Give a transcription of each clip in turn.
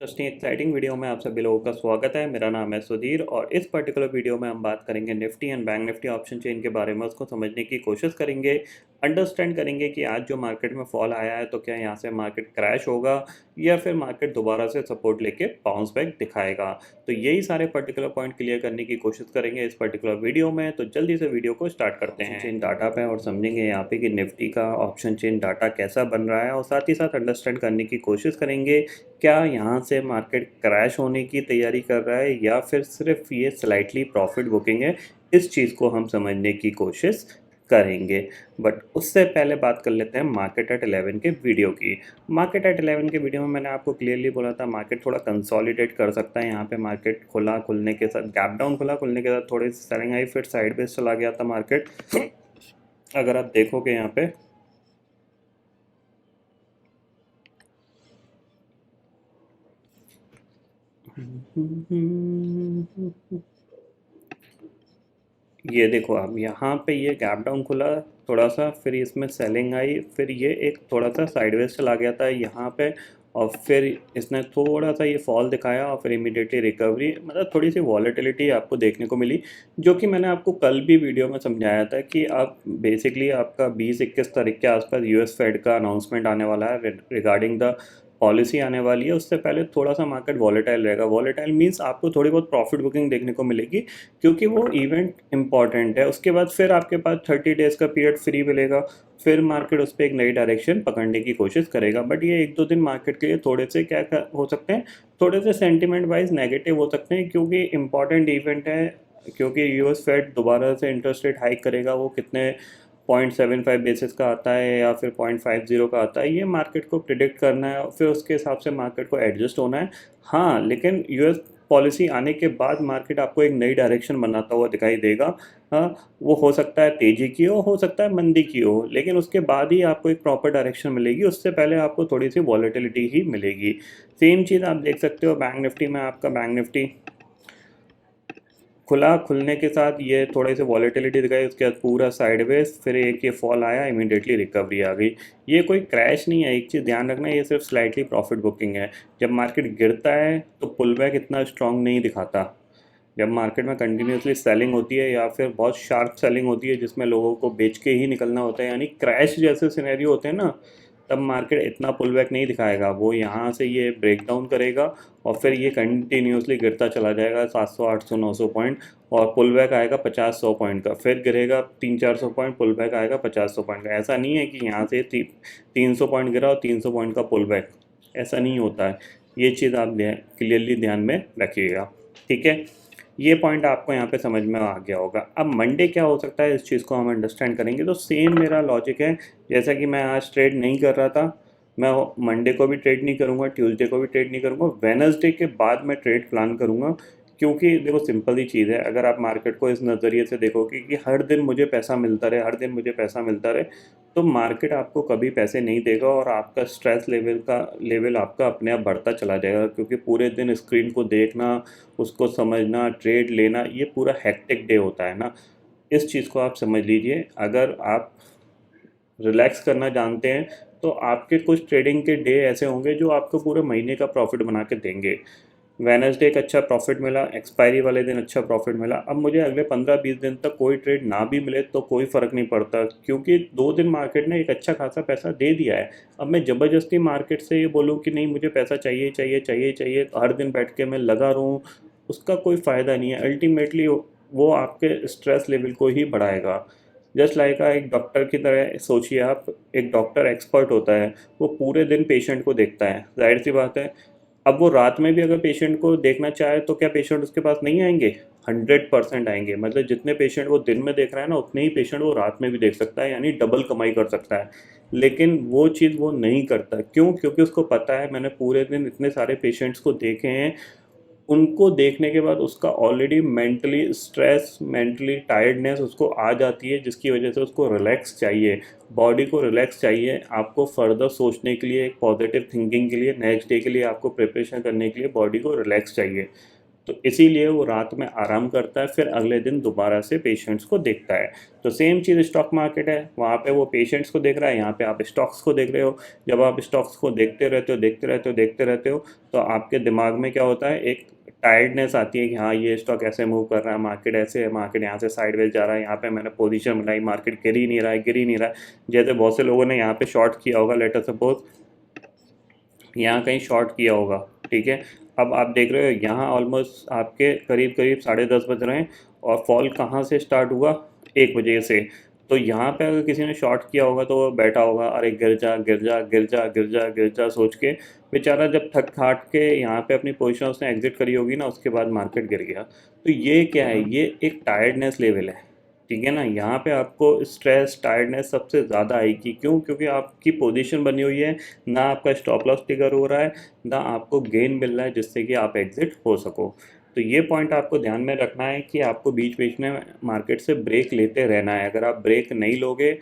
Interesting exciting video में आप सभी लोगों का स्वागत है। मेरा नाम है सुधीर और इस पर्टिकुलर वीडियो में हम बात करेंगे Nifty and bank Nifty option chain के बारे में। उसको समझने की कोशिश करेंगे, अंडरस्टैंड करेंगे कि आज जो मार्केट में फॉल आया है तो क्या यहाँ से मार्केट क्रैश होगा या फिर मार्केट दोबारा से सपोर्ट लेके बाउंस बैक दिखाएगा। तो यही सारे पर्टिकुलर पॉइंट क्लियर करने की कोशिश करेंगे इस पर्टिकुलर वीडियो में। तो जल्दी से वीडियो को स्टार्ट करते हैं चेन डाटा पे और समझेंगे यहाँ पे कि निफ्टी का ऑप्शन चेन डाटा कैसा बन रहा है और साथ ही साथ अंडरस्टैंड करने की कोशिश करेंगे क्या यहाँ से मार्केट क्रैश होने की तैयारी कर रहा है या फिर सिर्फ ये स्लाइटली प्रॉफिट बुकिंग है। इस चीज़ को हम समझने की कोशिश करेंगे। बट उससे पहले बात कर लेते हैं मार्केट एट 11 के वीडियो की। मार्केट एट 11 के वीडियो में मैंने आपको क्लियरली बोला था मार्केट थोड़ा कंसोलिडेट कर सकता है। यहाँ पे मार्केट खुला, खुलने के साथ गैप डाउन खुला, खुलने के साथ थोड़ी सेलिंग आई, फिर साइड बेस चला गया था मार्केट। अगर आप देखोगे यहाँ पे ये देखो आप यहाँ पे ये गैप डाउन खुला थोड़ा सा, फिर इसमें सेलिंग आई, फिर ये एक थोड़ा सा साइडवेज चला गया था यहाँ पे और फिर इसने थोड़ा सा ये फॉल दिखाया और फिर इमीडिएटली रिकवरी, मतलब थोड़ी सी वॉलेटिलिटी आपको देखने को मिली। जो कि मैंने आपको कल भी वीडियो में समझाया था कि आप बेसिकली आपका 20-21 तारीख के आसपास यूएस फेड का अनाउंसमेंट आने वाला है रिगार्डिंग द पॉलिसी आने वाली है। उससे पहले थोड़ा सा मार्केट वॉलेटाइल रहेगा। वॉलेटाइल मीन्स आपको थोड़ी बहुत प्रॉफिट बुकिंग देखने को मिलेगी क्योंकि वो इवेंट इंपॉर्टेंट है। उसके बाद फिर आपके पास 30 डेज़ का पीरियड फ्री मिलेगा, फिर मार्केट उस पर एक नई डायरेक्शन पकड़ने की कोशिश करेगा। बट ये 1-2 दिन मार्केट के लिए थोड़े से हो सकते हैं, थोड़े से सेंटिमेंट वाइज नेगेटिव हो सकते हैं क्योंकि इंपॉर्टेंट इवेंट है। क्योंकि यूएस फेड दोबारा से इंटरेस्ट रेट हाइक करेगा, वो कितने 0.75 बेसिस का आता है या फिर 0.50 का आता है, ये मार्केट को प्रिडिक्ट करना है और फिर उसके हिसाब से मार्केट को एडजस्ट होना है। हाँ, लेकिन यूएस पॉलिसी आने के बाद मार्केट आपको एक नई डायरेक्शन बनाता हुआ दिखाई देगा। हाँ, वो हो सकता है तेज़ी की हो सकता है मंदी की हो, लेकिन उसके बाद ही आपको एक प्रॉपर डायरेक्शन मिलेगी। उससे पहले आपको थोड़ी सी वॉलेटिलिटी ही मिलेगी। सेम चीज़ आप देख सकते हो बैंक निफ्टी में। आपका बैंक निफ्टी खुला, खुलने के साथ ये थोड़े से वॉलेटिलिटी दिखाई, उसके बाद पूरा साइडवेज, फिर एक ये फॉल आया, इमीडिएटली रिकवरी आ गई। ये कोई क्रैश नहीं है, एक चीज़ ध्यान रखना, ये सिर्फ स्लाइटली प्रॉफिट बुकिंग है। जब मार्केट गिरता है तो पुल बैक इतना स्ट्रांग नहीं दिखाता। जब मार्केट में कंटिन्यूसली सेलिंग होती है या फिर बहुत शार्प सेलिंग होती है जिसमें लोगों को बेच के ही निकलना होता है, यानी क्रैश जैसे सिनेरियो होते हैं ना, तब मार्केट इतना पुल बैक नहीं दिखाएगा। वो यहाँ से ये ब्रेक डाउन करेगा और फिर ये कंटिन्यूसली गिरता चला जाएगा 700 800 900 पॉइंट और पुल बैक आएगा 50-100 पॉइंट का, फिर गिरेगा 300-400 पॉइंट, पुल बैक आएगा 50-100 पॉइंट का। ऐसा नहीं है कि यहाँ से 300 पॉइंट गिरा और 300 पॉइंट का पुल बैक, ऐसा नहीं होता है। ये चीज़ आप क्लियरली ध्यान में रखिएगा, ठीक है। ये पॉइंट आपको यहाँ पे समझ में आ गया होगा। अब मंडे क्या हो सकता है, इस चीज़ को हम अंडरस्टैंड करेंगे। तो सेम मेरा लॉजिक है, जैसा कि मैं आज ट्रेड नहीं कर रहा था, मैं मंडे को भी ट्रेड नहीं करूँगा, ट्यूसडे को भी ट्रेड नहीं करूँगा, वेडनेसडे के बाद मैं ट्रेड प्लान करूँगा। क्योंकि देखो सिंपल ही चीज़ है, अगर आप मार्केट को इस नज़रिए से देखोगे कि हर दिन मुझे पैसा मिलता रहे, हर दिन मुझे पैसा मिलता रहे, तो मार्केट आपको कभी पैसे नहीं देगा और आपका स्ट्रेस लेवल आपका अपने आप बढ़ता चला जाएगा। क्योंकि पूरे दिन स्क्रीन को देखना, उसको समझना, ट्रेड लेना, ये पूरा हेक्टिक डे होता है ना। इस चीज़ को आप समझ लीजिए। अगर आप रिलैक्स करना जानते हैं तो आपके कुछ ट्रेडिंग के डे ऐसे होंगे जो आपको पूरे महीने का प्रॉफिट बना के देंगे। वेडनेसडे एक अच्छा प्रॉफिट मिला, एक्सपायरी वाले दिन अच्छा प्रॉफिट मिला। अब मुझे अगले 15-20 दिन तक कोई ट्रेड ना भी मिले तो कोई फ़र्क नहीं पड़ता, क्योंकि 2 दिन मार्केट ने एक अच्छा खासा पैसा दे दिया है। अब मैं ज़बरदस्ती मार्केट से ये बोलूँ कि नहीं मुझे पैसा चाहिए चाहिए चाहिए चाहिए, तो हर दिन बैठ के मैं लगा रहूँ, उसका कोई फ़ायदा नहीं है। अल्टीमेटली वो आपके स्ट्रेस लेवल को ही बढ़ाएगा। जस्ट लाइक एक डॉक्टर की तरह सोचिए आप। एक डॉक्टर एक्सपर्ट होता है, वो पूरे दिन पेशेंट को देखता है, जाहिर सी बात है। अब वो रात में भी अगर पेशेंट को देखना चाहे तो क्या पेशेंट उसके पास नहीं आएंगे? 100% आएंगे। मतलब जितने पेशेंट वो दिन में देख रहा है ना, उतने ही पेशेंट वो रात में भी देख सकता है, यानी डबल कमाई कर सकता है। लेकिन वो चीज़ वो नहीं करता। क्यों? क्योंकि उसको पता है मैंने पूरे दिन इतने सारे पेशेंट्स को देखे हैं, उनको देखने के बाद उसका already mentally stress, mentally tiredness उसको आ जाती है, जिसकी वजह से उसको रिलैक्स चाहिए, बॉडी को रिलैक्स चाहिए। आपको फर्दर सोचने के लिए, एक पॉजिटिव थिंकिंग के लिए, नेक्स्ट डे के लिए आपको प्रिपरेशन करने के लिए बॉडी को रिलैक्स चाहिए। तो इसीलिए वो रात में आराम करता है, फिर अगले दिन दोबारा से पेशेंट्स को देखता है। तो सेम चीज़ स्टॉक मार्केट है, वहाँ पे वो पेशेंट्स को देख रहा है, यहाँ पे आप स्टॉक्स को देख रहे हो। जब आप स्टॉक्स को देखते रहते हो देखते रहते हो देखते रहते हो, तो आपके दिमाग में क्या होता है, एक टायर्डनेस आती है कि हाँ ये स्टॉक ऐसे मूव कर रहा है, मार्केट ऐसे है, मार्केट यहाँ से साइडवेज जा रहा है, यहाँ पे मैंने पोजीशन बनाई, मार्केट गिर ही नहीं रहा है, गिर ही नहीं रहा है। जैसे बहुत से लोगों ने यहाँ पे शॉर्ट किया होगा, लेटर सपोज यहाँ कहीं शॉर्ट किया होगा, ठीक है। अब आप देख रहे हो यहाँ ऑलमोस्ट आपके करीब करीब 10:30 बज रहे हैं, और फॉल कहाँ से स्टार्ट हुआ, 1 बजे से। तो यहाँ पे अगर किसी ने शॉर्ट किया होगा तो वो बैठा होगा, अरे गिर जा गिर जा गिर जा गिर जा गिर जा सोच के, बेचारा जब थक हाट के यहाँ पे अपनी पोजीशन उसने एग्जिट करी होगी ना, उसके बाद मार्केट गिर गया। तो ये क्या है, ये एक टायर्डनेस लेवल है, ठीक है ना। यहाँ पे आपको स्ट्रेस टायर्डनेस सबसे ज़्यादा आएगी, क्यों, क्योंकि आपकी पोजीशन बनी हुई है, ना आपका स्टॉप लॉस ट्रिगर हो रहा है, ना आपको गेन मिल रहा है जिससे कि आप एग्जिट हो सको। तो ये पॉइंट आपको ध्यान में रखना है कि आपको बीच बीच में मार्केट से ब्रेक लेते रहना है। अगर आप ब्रेक नहीं लोगे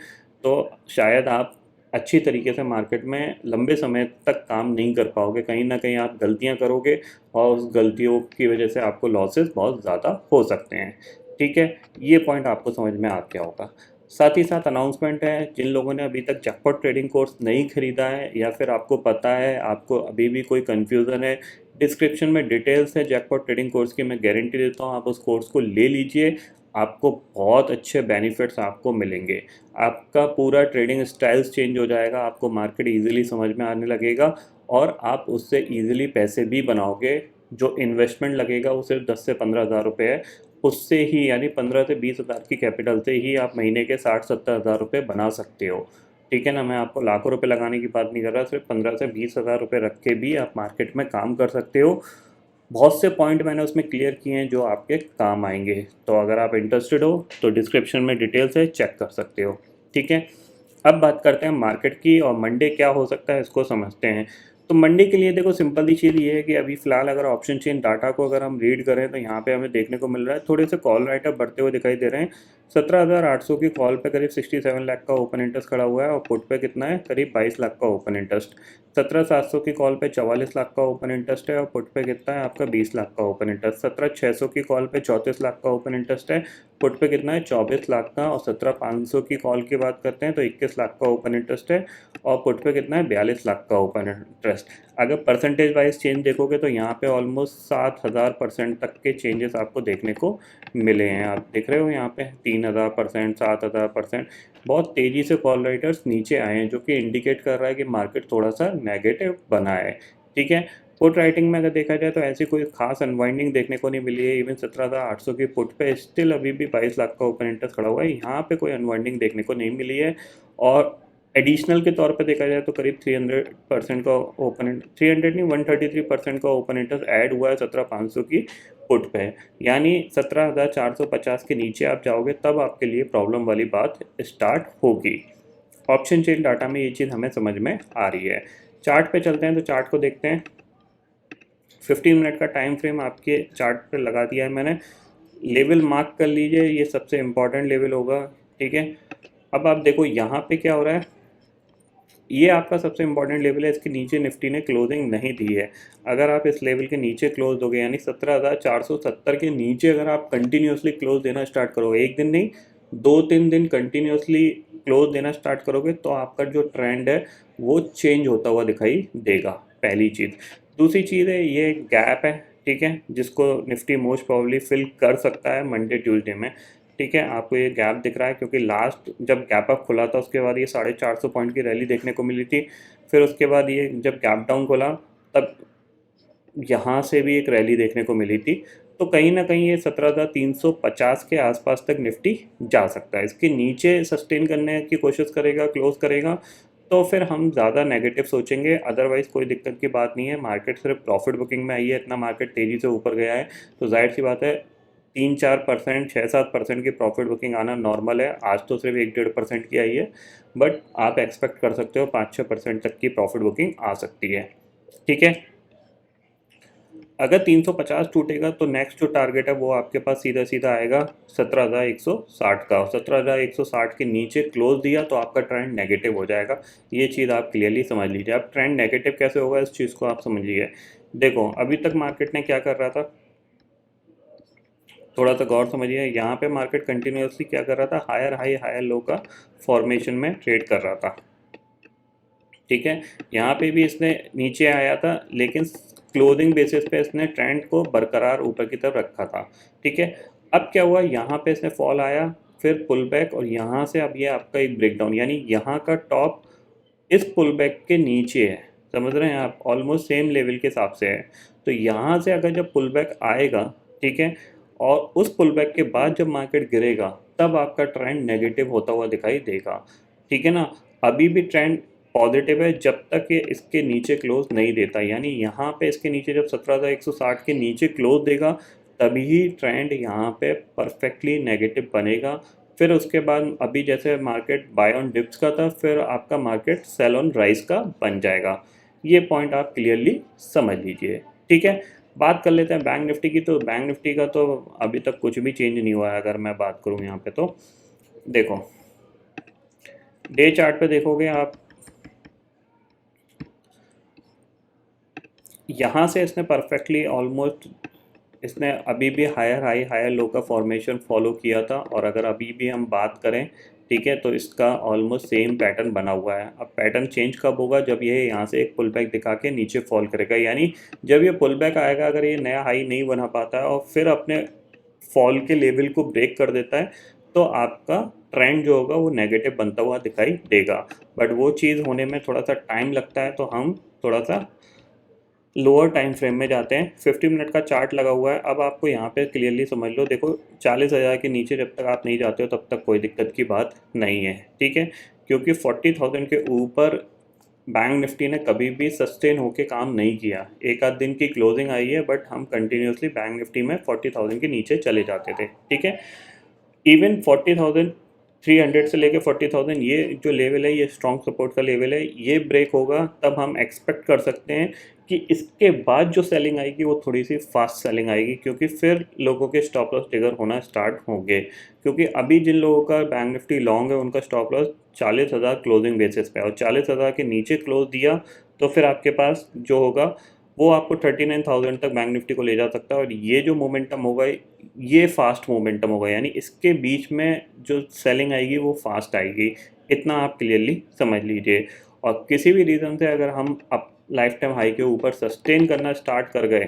तो शायद आप अच्छी तरीके से मार्केट में लंबे समय तक काम नहीं कर पाओगे, कहीं ना कहीं आप गलतियां करोगे, और उस गलतियों की वजह से आपको लॉसेस बहुत ज़्यादा हो सकते हैं, ठीक है। ये पॉइंट आपको समझ में आ गया होगा। साथ ही साथ अनाउंसमेंट है, जिन लोगों ने अभी तक जैकपॉट ट्रेडिंग कोर्स नहीं खरीदा है, या फिर आपको पता है आपको अभी भी कोई कन्फ्यूज़न है, डिस्क्रिप्शन में डिटेल्स है जैकपॉट ट्रेडिंग कोर्स की, मैं गारंटी देता हूँ आप उस कोर्स को ले लीजिए। आपको बहुत अच्छे बेनिफिट्स आपको मिलेंगे, आपका पूरा ट्रेडिंग स्टाइल्स चेंज हो जाएगा, आपको मार्केट ईजिली समझ में आने लगेगा, और आप उससे ईजिली पैसे भी बनाओगे। जो इन्वेस्टमेंट लगेगा वो सिर्फ 10 से 15 हज़ार रुपये है, उससे ही यानी 15 से 20 हज़ार की कैपिटल से ही आप महीने के 60-70 हज़ार रुपये बना सकते हो, ठीक है ना। मैं आपको लाखों रुपए लगाने की बात नहीं कर रहा, सिर्फ 15 से 20 हज़ार रुपये रख के भी आप मार्केट में काम कर सकते हो। बहुत से पॉइंट मैंने उसमें क्लियर किए हैं जो आपके काम आएंगे। तो अगर आप इंटरेस्टेड हो तो डिस्क्रिप्शन में डिटेल्स है, चेक कर सकते हो, ठीक है। अब बात करते हैं मार्केट की, और मंडे क्या हो सकता है इसको समझते हैं। तो मंडे के लिए देखो सिंपल सी चीज़ ये है कि अभी फ़िलहाल अगर ऑप्शन चेन डाटा को अगर हम रीड करें, तो यहाँ पे हमें देखने को मिल रहा है थोड़े से कॉल राइटअप बढ़ते हुए दिखाई दे रहे हैं। 17,800 की कॉल पे करीब 67 लाख का ओपन इंटरेस्ट खड़ा हुआ है, और पुट पे कितना है, करीब 22 लाख का ओपन इंटरेस्ट। 17,700 की कॉल पे 44 लाख का ओपन इंटरेस्ट है, और पुट पे कितना है आपका 20 लाख का ओपन इंटरेस्ट। 17,600 की कॉल पे 34 लाख का ओपन इंटरेस्ट है, पुट पे कितना है 24 लाख का। और 17,500 की कॉल की बात करते हैं तो 21 लाख का ओपन इंटरेस्ट है, और पुट पे कितना है 42 लाख का ओपन इंटरेस्ट। अगर परसेंटेज वाइज चेंज देखोगे तो यहाँ पे ऑलमोस्ट 7,000% तक के चेंजेस आपको देखने को मिले हैं। आप देख रहे हो यहाँ पे 3,000%, 7,000%, बहुत तेज़ी से कॉल राइटर्स नीचे आए हैं, जो कि इंडिकेट कर रहा है कि मार्केट थोड़ा सा नेगेटिव बना है, ठीक है। पुट राइटिंग में अगर देखा जाए तो ऐसी कोई खास अनवाइंडिंग देखने को नहीं मिली है। इवन 17,800 की पुट पे स्टिल अभी भी 22 लाख का ओपन इंटरेस्ट खड़ा हुआ है, यहाँ पे कोई अनवाइंडिंग देखने को नहीं मिली है। और एडिशनल के तौर पे देखा जाए तो करीब 300% का ओपन 300 नहीं 133% का ओपन इंटरेस्ट ऐड हुआ है 17,500 की पुट पे। यानी 17,450 के नीचे आप जाओगे तब आपके लिए प्रॉब्लम वाली बात स्टार्ट होगी। ऑप्शन चेन डाटा में ये चीज़ हमें समझ में आ रही है। चार्ट पे चलते हैं, तो चार्ट को देखते हैं। 15 मिनट का टाइम फ्रेम आपके चार्ट पे लगा दिया है मैंने। लेवल मार्क कर लीजिए, ये सबसे इम्पॉर्टेंट लेवल होगा, ठीक है। अब आप देखो यहाँ पे क्या हो रहा है, ये आपका सबसे इंपॉर्टेंट लेवल है, इसके नीचे निफ्टी ने क्लोजिंग नहीं दी है। अगर आप इस लेवल के नीचे क्लोज दोगे, यानी 17,470 के नीचे अगर आप कंटिन्यूसली क्लोज देना स्टार्ट करोगे, एक दिन नहीं 2-3 दिन कंटिन्यूसली क्लोज देना स्टार्ट करोगे, तो आपका जो ट्रेंड है वो चेंज होता हुआ दिखाई देगा, पहली चीज़। दूसरी चीज़ है, ये गैप है, ठीक है, जिसको निफ्टी मोस्ट प्रॉब्ली फिल कर सकता है मंडे ट्यूसडे में, ठीक है। आपको ये गैप दिख रहा है क्योंकि लास्ट जब गैप अप खुला था उसके बाद ये 450 पॉइंट की रैली देखने को मिली थी। फिर उसके बाद ये जब गैप डाउन खुला तब यहाँ से भी एक रैली देखने को मिली थी। तो कहीं ना कहीं ये 17,350 के आसपास तक निफ्टी जा सकता है। इसके नीचे सस्टेन करने की कोशिश करेगा, क्लोज करेगा, तो फिर हम ज़्यादा नेगेटिव सोचेंगे। अदरवाइज़ कोई दिक्कत की बात नहीं है, मार्केट सिर्फ प्रॉफिट बुकिंग में आई है, इतना मार्केट तेज़ी से ऊपर गया है, तो जाहिर सी बात है 3-4%, 6-7% की प्रॉफिट बुकिंग आना नॉर्मल है। आज तो सिर्फ 1-1.5% की आई है, बट आप एक्सपेक्ट कर सकते हो 5-6% तक की प्रॉफिट बुकिंग आ सकती है, ठीक है। अगर 350 टूटेगा तो नेक्स्ट जो टारगेट है वो आपके पास सीधा सीधा आएगा 17,160 का। 17,160 के नीचे क्लोज दिया तो आपका ट्रेंड नेगेटिव हो जाएगा, ये चीज़ आप क्लियरली समझ लीजिए। अब ट्रेंड नेगेटिव कैसे होगा इस चीज़ को आप समझिए। देखो अभी तक मार्केट ने क्या कर रहा था, थोड़ा सा गौर समझिए, यहाँ पे मार्केट कंटिन्यूसली क्या कर रहा था, हायर हाई हायर लो का फॉर्मेशन में ट्रेड कर रहा था। ठीक है, यहाँ पे भी इसने नीचे आया था, लेकिन क्लोजिंग बेसिस पे इसने ट्रेंड को बरकरार ऊपर की तरफ रखा था। ठीक है, अब क्या हुआ, यहाँ पे इसने फॉल आया, फिर पुल बैक, और यहाँ से अब ये आपका एक ब्रेकडाउन, यानी यहाँ का टॉप इस पुल बैक के नीचे है। समझ रहे हैं आप, ऑलमोस्ट सेम लेवल के हिसाब से है। तो यहाँ से अगर जब पुल बैक आएगा, ठीक है, और उस पुल बैक के बाद जब मार्केट गिरेगा, तब आपका ट्रेंड नेगेटिव होता हुआ दिखाई देगा। ठीक है ना, अभी भी ट्रेंड पॉजिटिव है जब तक ये इसके नीचे क्लोज नहीं देता, यानी यहाँ पे इसके नीचे जब 17,160 के नीचे क्लोज देगा, तभी ट्रेंड यहाँ पे परफेक्टली नेगेटिव बनेगा। फिर उसके बाद अभी जैसे मार्केट बाय ऑन डिप्स का था, फिर आपका मार्केट सेल ऑन राइज का बन जाएगा। ये पॉइंट आप क्लियरली समझ लीजिए। ठीक है, बात कर लेते हैं बैंक निफ्टी की। तो बैंक निफ्टी का तो अभी तक कुछ भी चेंज नहीं हुआ है। अगर मैं बात करूँ यहाँ पे, तो देखो डे चार्ट पे देखोगे आप, यहाँ से इसने परफेक्टली ऑलमोस्ट, इसने अभी भी हायर हाई हायर लो का फॉर्मेशन फॉलो किया था। और अगर अभी भी हम बात करें, ठीक है, तो इसका ऑलमोस्ट सेम पैटर्न बना हुआ है। अब पैटर्न चेंज कब होगा, जब ये यहाँ से एक पुल बैक दिखा के नीचे फॉल करेगा, यानी जब ये पुल बैक आएगा, अगर ये नया हाई नहीं बना पाता है और फिर अपने फॉल के लेवल को ब्रेक कर देता है, तो आपका ट्रेंड जो होगा वो नेगेटिव बनता हुआ दिखाई देगा। बट वो चीज़ होने में थोड़ा सा टाइम लगता है, तो हम थोड़ा सा लोअर टाइम फ्रेम में जाते हैं। 50 मिनट का चार्ट लगा हुआ है। अब आपको यहाँ पे क्लियरली समझ लो, देखो 40,000 के नीचे जब तक आप नहीं जाते हो, तब तक कोई दिक्कत की बात नहीं है। ठीक है, क्योंकि 40,000 के ऊपर बैंक निफ्टी ने कभी भी सस्टेन होके काम नहीं किया। एक आध दिन की क्लोजिंग आई है, बट हम कंटिन्यूसली बैंक निफ्टी में 40,000 के नीचे चले जाते थे। ठीक है, इवन 40,300 से लेके 40,000, ये जो लेवल है, ये स्ट्रॉन्ग सपोर्ट का लेवल है। ये ब्रेक होगा तब हम एक्सपेक्ट कर सकते हैं कि इसके बाद जो सेलिंग आएगी वो थोड़ी सी फास्ट सेलिंग आएगी, क्योंकि फिर लोगों के स्टॉप लॉस ट्रिगर होना स्टार्ट होंगे। क्योंकि अभी जिन लोगों का बैंक निफ्टी लॉन्ग है, उनका स्टॉप लॉस 40,000 क्लोजिंग बेसिस पे, और 40,000 के नीचे क्लोज दिया तो फिर आपके पास जो होगा वो आपको 39,000 तक बैंक निफ्टी को ले जा सकता है। और ये जो मोमेंटम होगा, ये फास्ट मोमेंटम होगा, यानी इसके बीच में जो सेलिंग आएगी वो फास्ट आएगी। इतना आप क्लियरली समझ लीजिए। और किसी भी रीज़न से अगर हम अप लाइफ टाइम हाई के ऊपर सस्टेन करना स्टार्ट कर गए,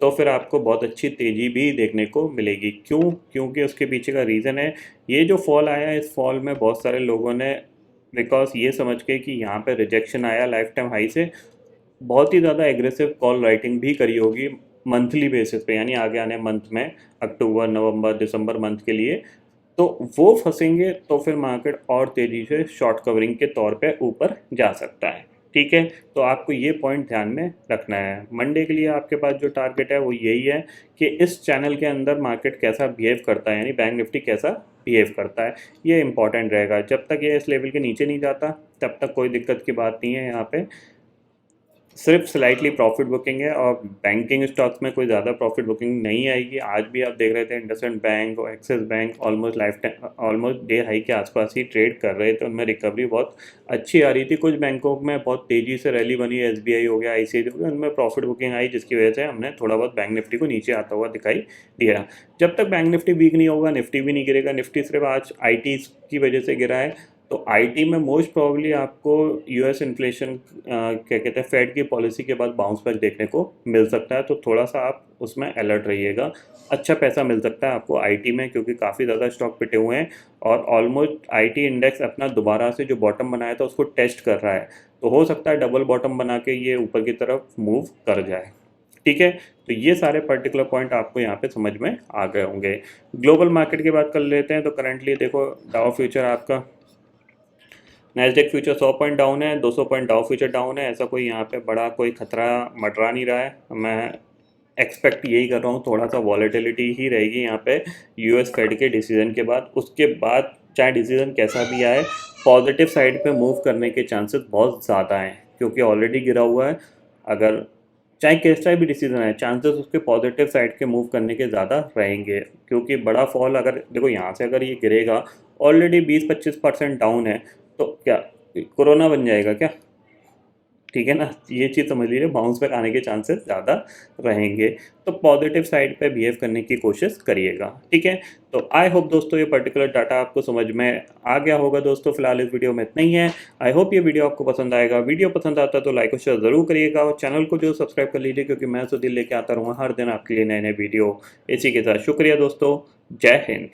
तो फिर आपको बहुत अच्छी तेज़ी भी देखने को मिलेगी। क्यों? क्योंकि उसके पीछे का रीज़न है, ये जो फॉल आया है, इस फॉल में बहुत सारे लोगों ने बिकॉज ये समझ के कि यहाँ पे रिजेक्शन आया लाइफ टाइम हाई से, बहुत ही ज़्यादा एग्रेसिव कॉल राइटिंग भी करी होगी मंथली बेसिस पे, यानी आगे आने मंथ में, अक्टूबर नवंबर दिसंबर मंथ के लिए। तो वो फंसेंगे तो फिर मार्केट और तेज़ी से शॉर्ट कवरिंग के तौर पे ऊपर जा सकता है। ठीक है, तो आपको ये पॉइंट ध्यान में रखना है। मंडे के लिए आपके पास जो टारगेट है वो यही है कि इस चैनल के अंदर मार्केट कैसा बिहेव करता है, यानी बैंक निफ्टी कैसा बिहेव करता है, ये इंपॉर्टेंट रहेगा। जब तक ये इस लेवल के नीचे नहीं जाता, तब तक कोई दिक्कत की बात नहीं है। यहाँ पे सिर्फ स्लाइटली प्रॉफिट बुकिंग है, और बैंकिंग स्टॉक्स में कोई ज़्यादा प्रॉफिट बुकिंग नहीं आएगी। आज भी आप देख रहे थे इंडसइंड बैंक और axis bank almost life time almost day high के आसपास ही ट्रेड कर रहे थे, उनमें रिकवरी बहुत अच्छी आ रही थी। कुछ बैंकों में बहुत तेज़ी से रैली बनी, एसबीआई हो गया, आईसीआईसी हो गया, उनमें प्रॉफिट बुकिंग आई, जिसकी वजह से हमने थोड़ा बहुत बैंक निफ्टी को नीचे आता हुआ दिखाई दिया। जब तक बैंक निफ्टी वीक नहीं होगा, निफ्टी भी नहीं गिरेगा। निफ्टी सिर्फ आज आईटी की वजह से गिरा है। तो आईटी में मोस्ट प्रोबेबली आपको यूएस इन्फ्लेशन क्या कहते हैं, फेड की पॉलिसी के बाद बाउंस बैक देखने को मिल सकता है। तो थोड़ा सा आप उसमें अलर्ट रहिएगा। अच्छा पैसा मिल सकता है आपको आईटी में, क्योंकि काफ़ी ज़्यादा स्टॉक पिटे हुए हैं, और ऑलमोस्ट आईटी इंडेक्स अपना दोबारा से जो बॉटम बनाया था उसको टेस्ट कर रहा है। तो हो सकता है डबल बॉटम बना के ये ऊपर की तरफ मूव कर जाए। ठीक है, तो ये सारे पर्टिकुलर पॉइंट आपको यहाँ पे समझ में आ गए होंगे। ग्लोबल मार्केट की बात कर लेते हैं। तो करंटली देखो, डाउ फ्यूचर आपका, नैस्डैक फ्यूचर 100 पॉइंट डाउन है, 200 पॉइंट डाउ फ्यूचर डाउन है। ऐसा कोई यहाँ पे बड़ा कोई खतरा मंडरा नहीं रहा है। मैं एक्सपेक्ट यही कर रहा हूँ, थोड़ा सा वॉलेटिलिटी ही रहेगी यहाँ पे यूएस फेड के डिसीजन के बाद। उसके बाद चाहे डिसीजन कैसा भी आए, पॉजिटिव साइड पे मूव करने के चांसेस बहुत ज़्यादा हैं, क्योंकि ऑलरेडी गिरा हुआ है। अगर चाहे कैसा भी डिसीजन है, चांसेस उसके पॉजिटिव साइड के मूव करने के ज़्यादा रहेंगे। क्योंकि बड़ा फॉल, अगर देखो यहाँ से अगर ये गिरेगा, ऑलरेडी 20-25% डाउन है, तो क्या कोरोना बन जाएगा क्या? ठीक है ना, ये चीज़ समझ लीजिए, बाउंस बैक आने के चांसेस ज़्यादा रहेंगे। तो पॉजिटिव साइड पे बिहेव करने की कोशिश करिएगा, ठीक है। तो आई होप दोस्तों ये पर्टिकुलर डाटा आपको समझ में आ गया होगा दोस्तों। फिलहाल इस वीडियो में इतना ही है। आई होप ये वीडियो आपको पसंद आएगा। वीडियो पसंद आता है तो लाइक और शेयर ज़रूर करिएगा और चैनल को जो सब्सक्राइब कर लीजिए, क्योंकि मैं तो दिल लेके आता रहूँगा हर दिन आपके लिए नए नए वीडियो। इसी के साथ शुक्रिया दोस्तों, जय हिंद।